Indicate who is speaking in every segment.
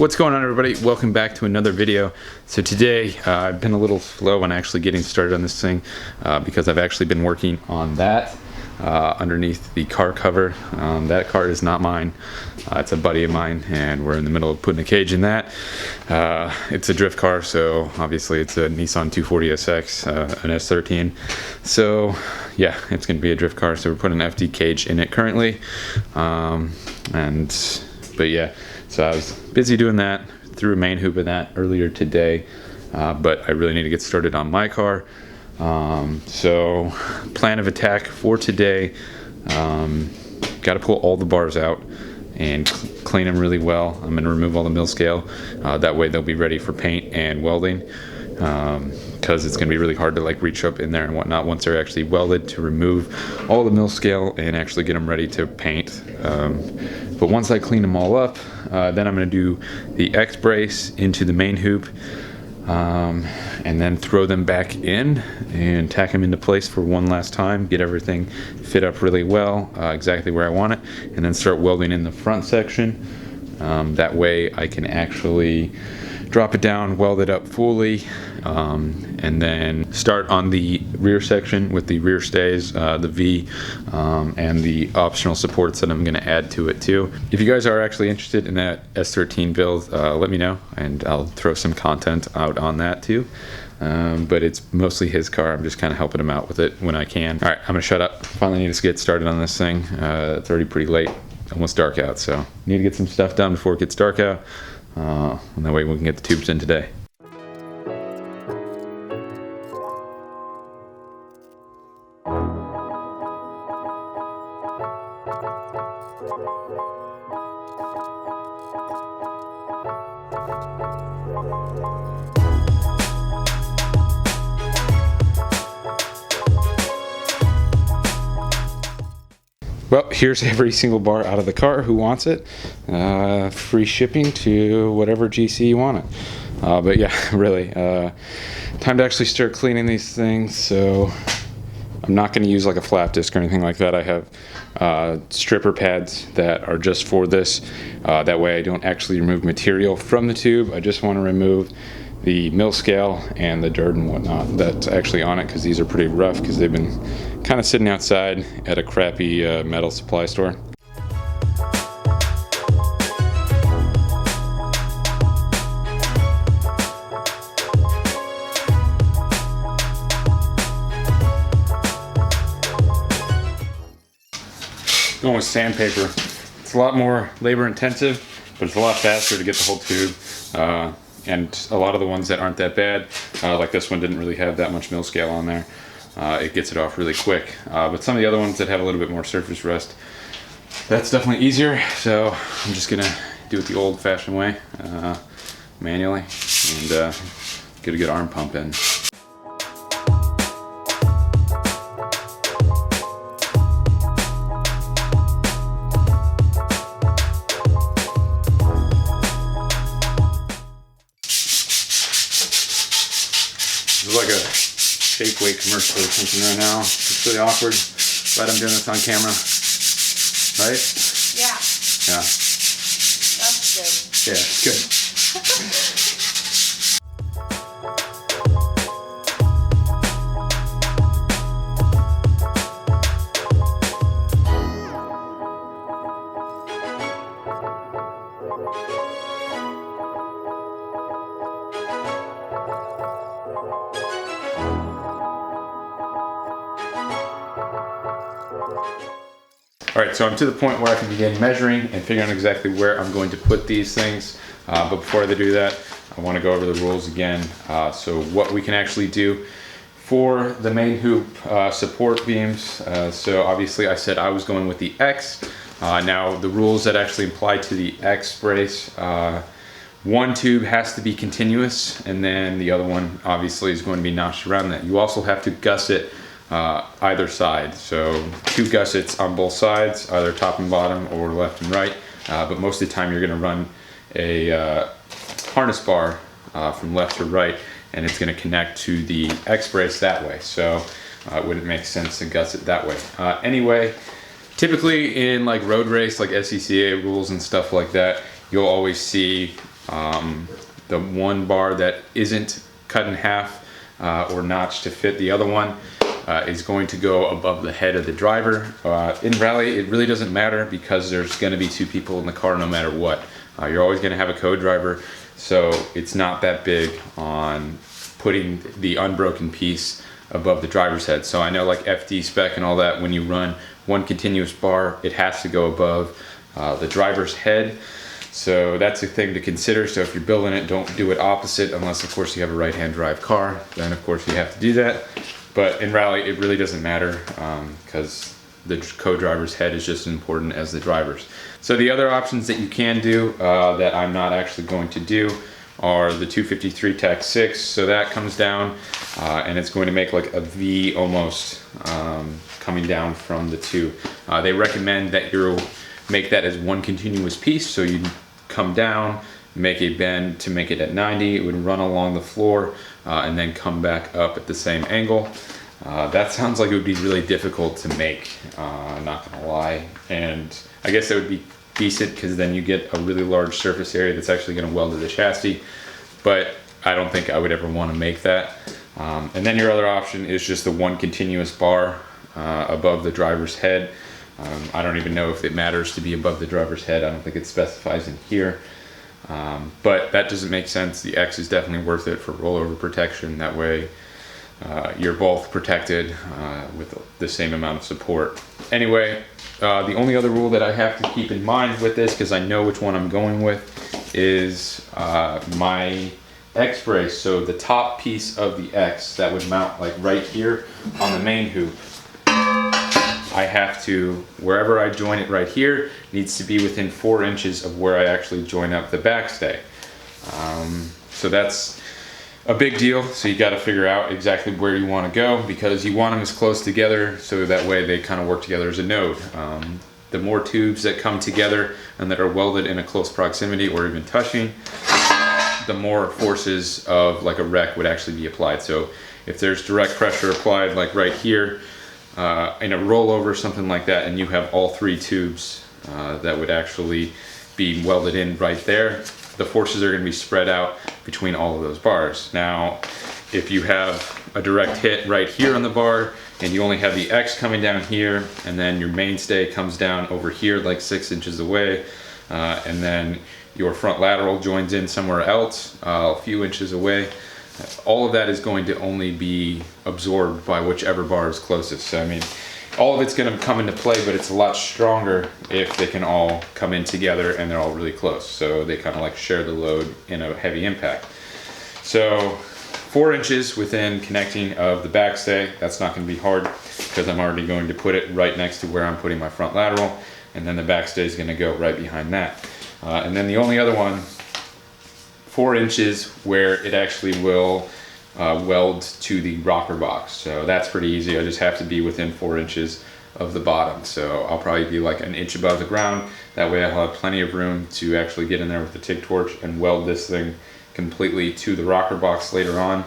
Speaker 1: What's going on, everybody? Welcome back to another video. So today I've been a little slow on actually getting started on this thing because I've actually been working on that underneath the car cover. That car is not mine. It's a buddy of mine, and we're in the middle of putting a cage in that. It's a drift car, so obviously it's a Nissan 240SX, an S13. So yeah, it's going to be a drift car, so we're putting an FD cage in it currently. But yeah, so I was busy doing that, threw a main hoop in that earlier today, but I really need to get started on my car. So plan of attack for today, got to pull all the bars out and clean them really well. I'm going to remove all the mill scale, that way they'll be ready for paint and welding, because it's going to be really hard to like reach up in there and whatnot once they're actually welded, to remove all the mill scale and actually get them ready to paint. But once I clean them all up, then I'm going to do the X-brace into the main hoop, and then throw them back in and tack them into place for one last time, get everything fit up really well, exactly where I want it, and then start welding in the front section. That way I can actually drop it down, weld it up fully, and then start on the rear section with the rear stays, the V, and the optional supports that I'm going to add to it too. If you guys are actually interested in that S13 build, let me know and I'll throw some content out on that too. But it's mostly his car. I'm just kind of helping him out with it when I can. All right, I'm gonna shut up. Finally need to get started on this thing. It's already pretty late, almost dark out, so need to get some stuff done before it gets dark out. And that way we can get the tubes in today. Well, here's every single bar out of the car. Who wants it? Free shipping to whatever GC you want it. But yeah, really, time to actually start cleaning these things. So I'm not going to use like a flap disc or anything like that. I have stripper pads that are just for this. That way I don't actually remove material from the tube. I just want to remove the mill scale and the dirt and whatnot that's actually on it, because these are pretty rough because they've been kind of sitting outside at a crappy metal supply store. Going with sandpaper. It's a lot more labor intensive, but it's a lot faster to get the whole tube. And a lot of the ones that aren't that bad, like this one didn't really have that much mill scale on there. It gets it off really quick. But some of the other ones that have a little bit more surface rust, that's definitely easier. So I'm just gonna do it the old-fashioned way, manually, and get a good arm pump in. This is like a shake weight commercial or something right now. It's really awkward, but I'm doing this on camera, right?
Speaker 2: Yeah.
Speaker 1: Yeah.
Speaker 2: That's good.
Speaker 1: Yeah, it's good. All right, so I'm to the point where I can begin measuring and figuring out exactly where I'm going to put these things. But before I do that, I want to go over the rules again. So what we can actually do for the main hoop support beams. So obviously I said I was going with the X. Now the rules that actually apply to the X-brace, one tube has to be continuous, and then the other one obviously is going to be notched around that. You also have to gusset either side, so 2 gussets on both sides, either top and bottom or left and right, but most of the time you're going to run a harness bar from left to right, and it's going to connect to the X-brace that way, so it wouldn't make sense to gusset that way. Anyway, typically in like road race, like SCCA rules and stuff like that, you'll always see The one bar that isn't cut in half or notched to fit the other one is going to go above the head of the driver. In rally, it really doesn't matter because there's going to be two people in the car no matter what. You're always going to have a co-driver, so it's not that big on putting the unbroken piece above the driver's head. So I know like FD spec and all that, when you run one continuous bar, it has to go above the driver's head. So that's a thing to consider. So if you're building it, don't do it opposite unless of course you have a right-hand drive car. Then of course you have to do that. But in rally, it really doesn't matter because the co-driver's head is just as important as the driver's. So the other options that you can do that I'm not actually going to do are the 253 Tac 6. So that comes down and it's going to make like a V almost coming down from the two. They recommend that you make that as one continuous piece. So you come down, make a bend to make it at 90, it would run along the floor and then come back up at the same angle. That sounds like it would be really difficult to make, I'm not gonna lie. And I guess that would be decent because then you get a really large surface area that's actually gonna weld to the chassis. But I don't think I would ever wanna make that. And then your other option is just the one continuous bar above the driver's head. I don't even know if it matters to be above the driver's head. I don't think it specifies in here. But that doesn't make sense. The X is definitely worth it for rollover protection. That way you're both protected with the same amount of support. Anyway, the only other rule that I have to keep in mind with this, because I know which one I'm going with, is my X-brace. So the top piece of the X that would mount like right here on the main hoop, I have to, wherever I join it right here, needs to be within 4 inches of where I actually join up the backstay. So that's a big deal. So you got to figure out exactly where you want to go because you want them as close together so that way they kind of work together as a node. The more tubes that come together and that are welded in a close proximity or even touching, the more forces of like a wreck would actually be applied. So if there's direct pressure applied like right here, in a rollover, something like that, and you have all 3 tubes that would actually be welded in right there, the forces are going to be spread out between all of those bars. Now, if you have a direct hit right here on the bar, and you only have the X coming down here, and then your mainstay comes down over here like 6 inches away, and then your front lateral joins in somewhere else a few inches away, all of that is going to only be absorbed by whichever bar is closest. So I mean, all of it's going to come into play, but it's a lot stronger if they can all come in together and they're all really close. So they kind of like share the load in a heavy impact. So 4 inches within connecting of the backstay, that's not going to be hard because I'm already going to put it right next to where I'm putting my front lateral, and then the backstay is going to go right behind that. And then the only other one, 4 inches where it actually will weld to the rocker box. So that's pretty easy. I just have to be within 4 inches of the bottom. So I'll probably be like an inch above the ground. That way I'll have plenty of room to actually get in there with the TIG torch and weld this thing completely to the rocker box later on.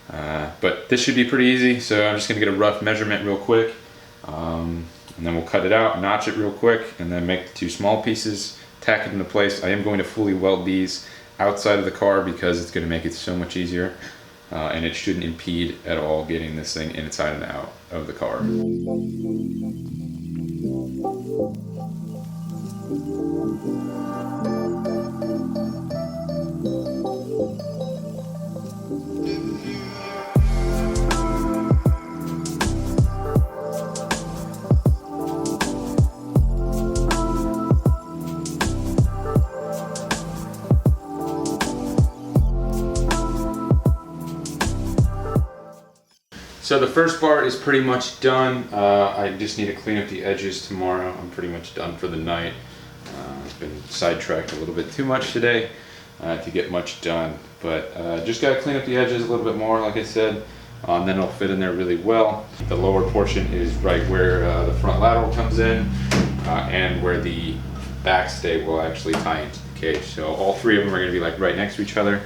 Speaker 1: But this should be pretty easy. So I'm just gonna get a rough measurement real quick. And then we'll cut it out, notch it real quick, and then make the 2 small pieces, tack it into place. I am going to fully weld these outside of the car because it's going to make it so much easier and it shouldn't impede at all getting this thing inside and out of the car. So the first bar is pretty much done. I just need to clean up the edges tomorrow. I'm pretty much done for the night. I've been sidetracked a little bit too much today to get much done. But just gotta clean up the edges a little bit more, like I said, and then it'll fit in there really well. The lower portion is right where the front lateral comes in and where the backstay will actually tie into the cage. So all 3 of them are gonna be like right next to each other.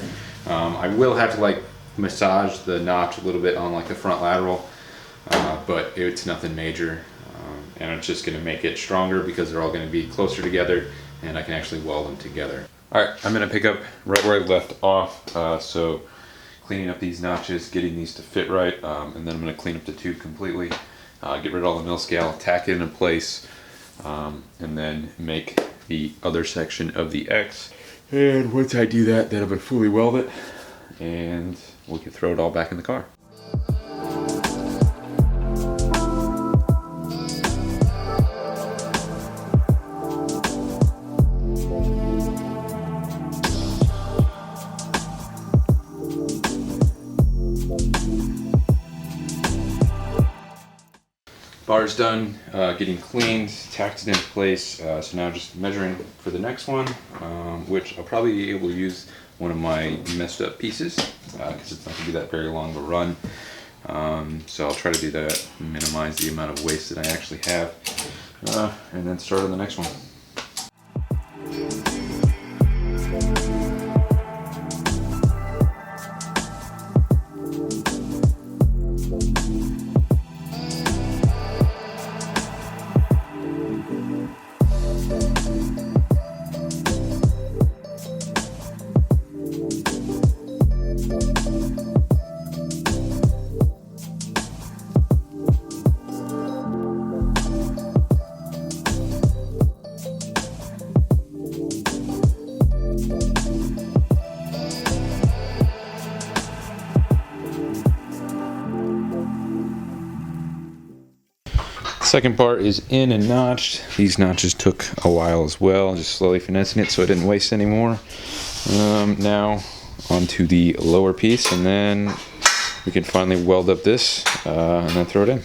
Speaker 1: I will have to like massage the notch a little bit on like the front lateral, but it's nothing major, and it's just going to make it stronger because they're all going to be closer together and I can actually weld them together. All right, I'm gonna pick up right where I left off. So cleaning up these notches, getting these to fit right, and then I'm gonna clean up the tube completely, get rid of all the mill scale, tack it into place, and then make the other section of the X. And once I do that, then I'm gonna fully weld it, and we can throw it all back in the car. Bar's done getting cleaned, tacked it into place, so now just measuring for the next one, which I'll probably be able to use one of my messed up pieces, because it's not going to be that very long of a run. So I'll try to do that, minimize the amount of waste that I actually have, and then start on the next one. Second part is in and notched. These notches took a while as well, just slowly finessing it so I didn't waste any more. Now onto the lower piece, and then we can finally weld up this and then throw it in.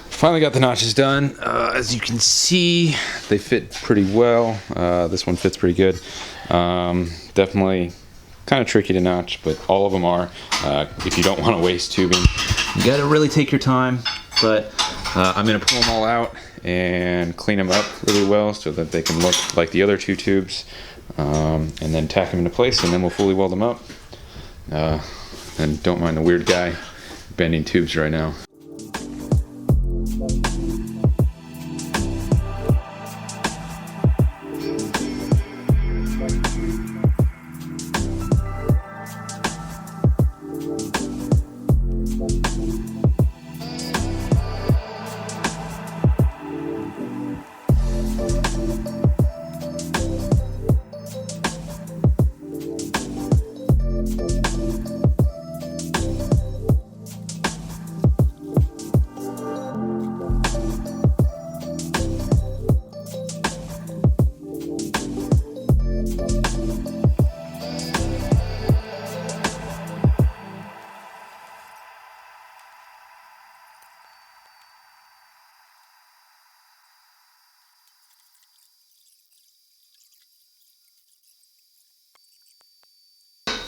Speaker 1: Finally got the notches done. As you can see, they fit pretty well. This one fits pretty good. Definitely kind of tricky to notch, but all of them are. If you don't want to waste tubing, you gotta really take your time. But I'm gonna pull them all out and clean them up really well so that they can look like the other two tubes, and then tack them into place, and then we'll fully weld them up. And don't mind the weird guy bending tubes right now.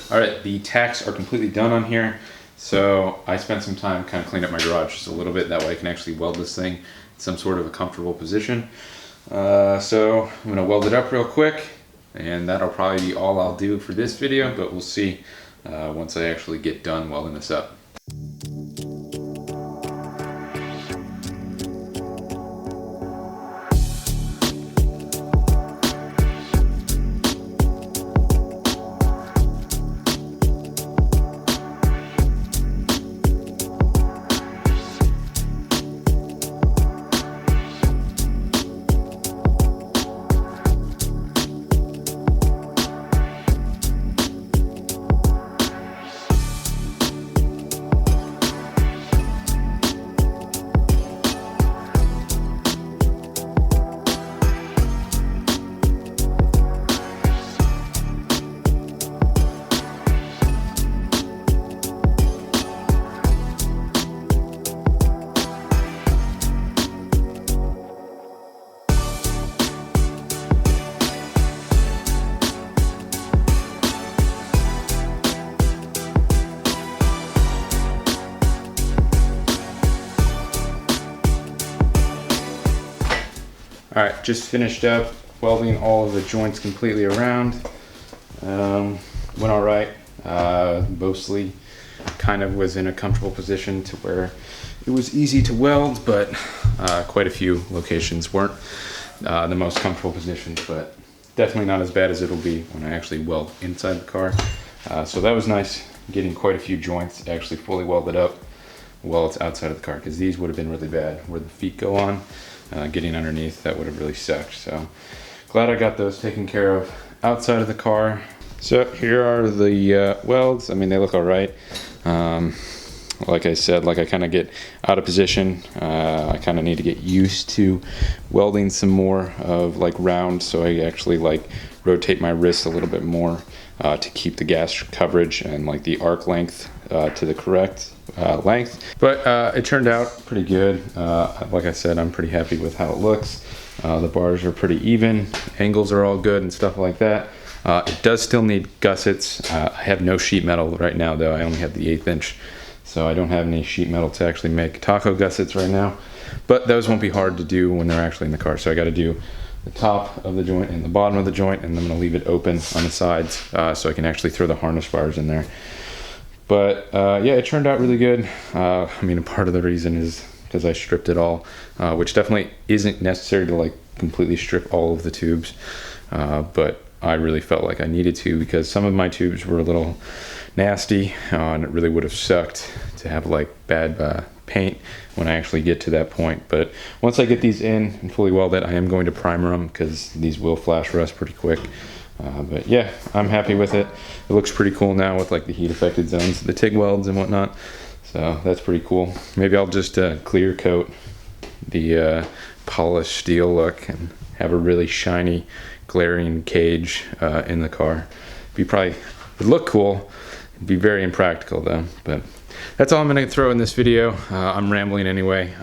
Speaker 1: All right, the tacks are completely done on here. So I spent some time kind of cleaning up my garage just a little bit. That way I can actually weld this thing in some sort of a comfortable position. So I'm gonna weld it up real quick, and that'll probably be all I'll do for this video, but we'll see once I actually get done welding this up. All right, just finished up welding all of the joints completely around. Went all right. Mostly kind of was in a comfortable position to where it was easy to weld, but quite a few locations weren't the most comfortable positions, but definitely not as bad as it'll be when I actually weld inside the car. So that was nice, getting quite a few joints actually fully welded up while it's outside of the car, because these would have been really bad where the feet go on. Getting underneath, that would have really sucked. So glad I got those taken care of outside of the car. So here are the welds. I mean, they look all right. Like I said, like I kind of get out of position. I kind of need to get used to welding some more of like round, so I actually like rotate my wrist a little bit more to keep the gas coverage and like the arc length to the correct length. But it turned out pretty good. Like I said, I'm pretty happy with how it looks. The bars are pretty even, angles are all good and stuff like that. It does still need gussets. I have no sheet metal right now though. I only have the 1/8 inch, so I don't have any sheet metal to actually make taco gussets right now. But those won't be hard to do when they're actually in the car. So I got to do the top of the joint and the bottom of the joint, and I'm going to leave it open on the sides so I can actually throw the harness bars in there. But yeah, it turned out really good. I mean, a part of the reason is because I stripped it all, which definitely isn't necessary to like completely strip all of the tubes, but I really felt like I needed to, because some of my tubes were a little nasty, and it really would have sucked to have like bad paint when I actually get to that point. But once I get these in and fully welded, I am going to primer them because these will flash rust pretty quick. But yeah, I'm happy with it. It looks pretty cool now with like the heat affected zones, the TIG welds and whatnot. So that's pretty cool. Maybe I'll just clear coat the polished steel look and have a really shiny, glaring cage in the car. Would look cool. It'd be very impractical though. But that's all I'm gonna throw in this video. I'm rambling anyway.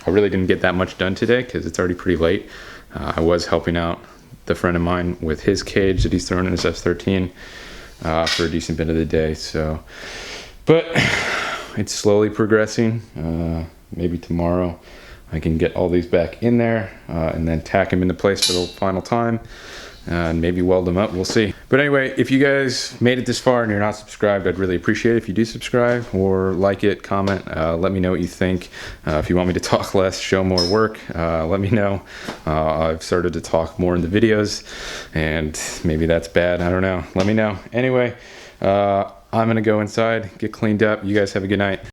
Speaker 1: I really didn't get that much done today because it's already pretty late. I was helping out the friend of mine with his cage that he's throwing in his S13 for a decent bit of the day. So, but it's slowly progressing. Maybe tomorrow I can get all these back in there and then tack them into place for the final time and maybe weld them up. We'll see. But anyway, if you guys made it this far and you're not subscribed, I'd really appreciate it if you do subscribe or like it, comment, let me know what you think. If you want me to talk less, show more work, let me know. I've started to talk more in the videos, and maybe that's bad, I don't know. Let me know. Anyway, I'm gonna go inside, get cleaned up. You guys have a good night.